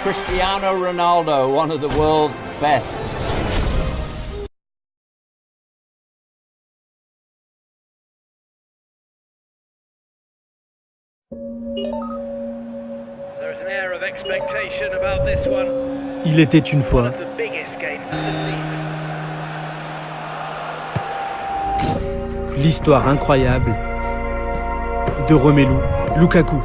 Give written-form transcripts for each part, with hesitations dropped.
Cristiano Ronaldo, one of the world's best. There's an air of expectation about this one. Il était une fois. One of the biggest games of the season. L'histoire incroyable de Romelu Lukaku.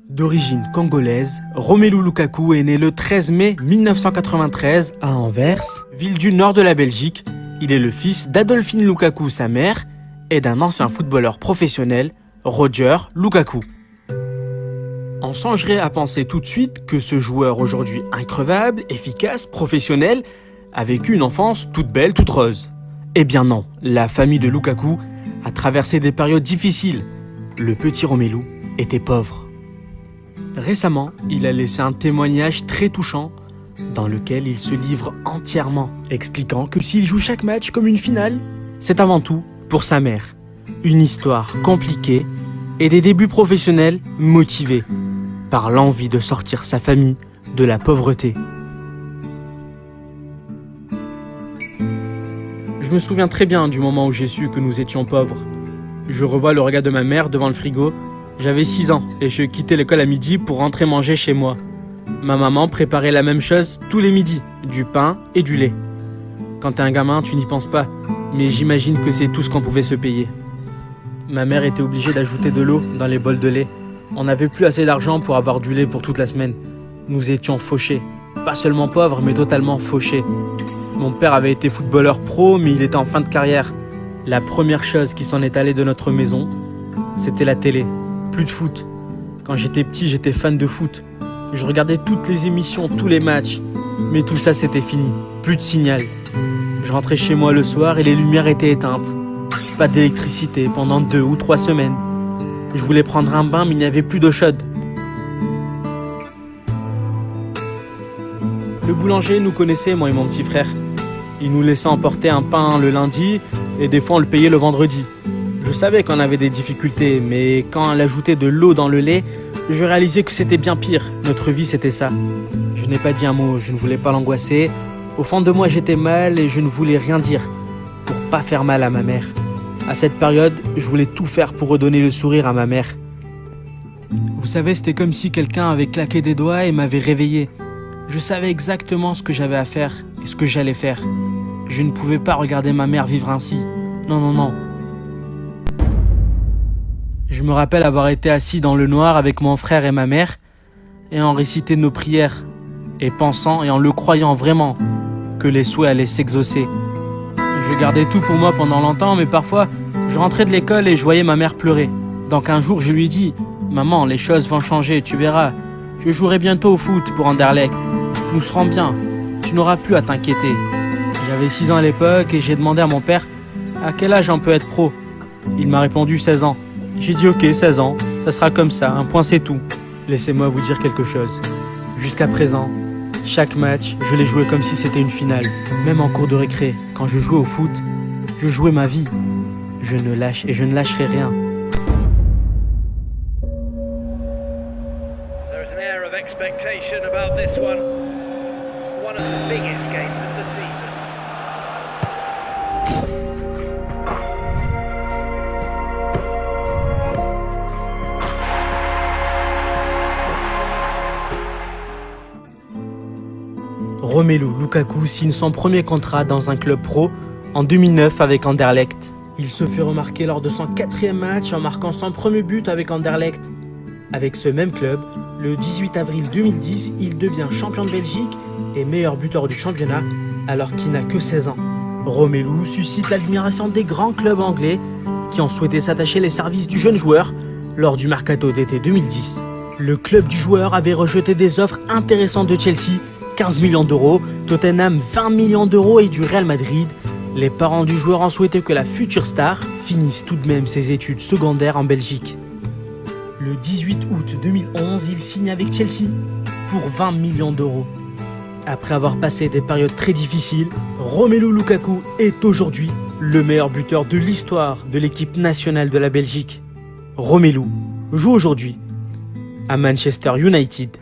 D'origine congolaise, Romelu Lukaku est né le 13 mai 1993 à Anvers, ville du nord de la Belgique. Il est le fils d'Adolphine Lukaku, sa mère, et d'un ancien footballeur professionnel, Roger Lukaku. On songerait à penser tout de suite que ce joueur aujourd'hui increvable, efficace, professionnel, a vécu une enfance toute belle, toute rose. Eh bien non, la famille de Lukaku a traversé des périodes difficiles. Le petit Romelu était pauvre. Récemment, il a laissé un témoignage très touchant dans lequel il se livre entièrement, expliquant que s'il joue chaque match comme une finale, c'est avant tout pour sa mère. Une histoire compliquée et des débuts professionnels motivés par l'envie de sortir sa famille de la pauvreté. Je me souviens très bien du moment où j'ai su que nous étions pauvres. Je revois le regard de ma mère devant le frigo. J'avais 6 ans et je quittais l'école à midi pour rentrer manger chez moi. Ma maman préparait la même chose tous les midis, du pain et du lait. Quand t'es un gamin, tu n'y penses pas, mais j'imagine que c'est tout ce qu'on pouvait se payer. Ma mère était obligée d'ajouter de l'eau dans les bols de lait. On n'avait plus assez d'argent pour avoir du lait pour toute la semaine. Nous étions fauchés. Pas seulement pauvres, mais totalement fauchés. Mon père avait été footballeur pro, mais il était en fin de carrière. La première chose qui s'en est allée de notre maison, c'était la télé. Plus de foot. Quand j'étais petit, j'étais fan de foot. Je regardais toutes les émissions, tous les matchs. Mais tout ça, c'était fini. Plus de signal. Je rentrais chez moi le soir et les lumières étaient éteintes. Pas d'électricité pendant 2 ou 3 semaines. Je voulais prendre un bain, mais il n'y avait plus d'eau chaude. Le boulanger nous connaissait, moi et mon petit frère. Il nous laissait emporter un pain le lundi et des fois on le payait le vendredi. Je savais qu'on avait des difficultés, mais quand elle ajoutait de l'eau dans le lait, je réalisais que c'était bien pire. Notre vie, c'était ça. Je n'ai pas dit un mot, je ne voulais pas l'angoisser. Au fond de moi, j'étais mal et je ne voulais rien dire pour pas faire mal à ma mère. À cette période, je voulais tout faire pour redonner le sourire à ma mère. Vous savez, c'était comme si quelqu'un avait claqué des doigts et m'avait réveillé. Je savais exactement ce que j'avais à faire et ce que j'allais faire. Je ne pouvais pas regarder ma mère vivre ainsi. Non, non, non. Je me rappelle avoir été assis dans le noir avec mon frère et ma mère et en réciter nos prières et pensant et en le croyant vraiment que les souhaits allaient s'exaucer. Je gardais tout pour moi pendant longtemps, mais parfois je rentrais de l'école et je voyais ma mère pleurer. Donc un jour je lui dis « Maman, les choses vont changer, tu verras. Je jouerai bientôt au foot pour Anderlecht. Nous serons bien, tu n'auras plus à t'inquiéter. » J'avais 6 ans à l'époque et j'ai demandé à mon père « À quel âge on peut être pro ?» Il m'a répondu 16 ans. J'ai dit ok, 16 ans, ça sera comme ça, un point c'est tout. Laissez-moi vous dire quelque chose. Jusqu'à présent, chaque match, je l'ai joué comme si c'était une finale. Même en cours de récré, quand je jouais au foot, je jouais ma vie. Je ne lâcherai rien. There's an air of expectation about this one. One of the biggest games of the season. Romelu Lukaku signe son premier contrat dans un club pro en 2009 avec Anderlecht. Il se fait remarquer lors de son 4e match en marquant son premier but avec Anderlecht. Avec ce même club, le 18 avril 2010, il devient champion de Belgique et meilleur buteur du championnat alors qu'il n'a que 16 ans. Romelu suscite l'admiration des grands clubs anglais qui ont souhaité s'attacher les services du jeune joueur lors du mercato d'été 2010. Le club du joueur avait rejeté des offres intéressantes de Chelsea, 15 millions d'euros, Tottenham 20 millions d'euros et du Real Madrid. Les parents du joueur ont souhaité que la future star finisse tout de même ses études secondaires en Belgique. Le 18 août 2011, il signe avec Chelsea. pour 20 millions d'euros. Après avoir passé des périodes très difficiles, Romelu Lukaku est aujourd'hui le meilleur buteur de l'histoire de l'équipe nationale de la Belgique. Romelu joue aujourd'hui à Manchester United.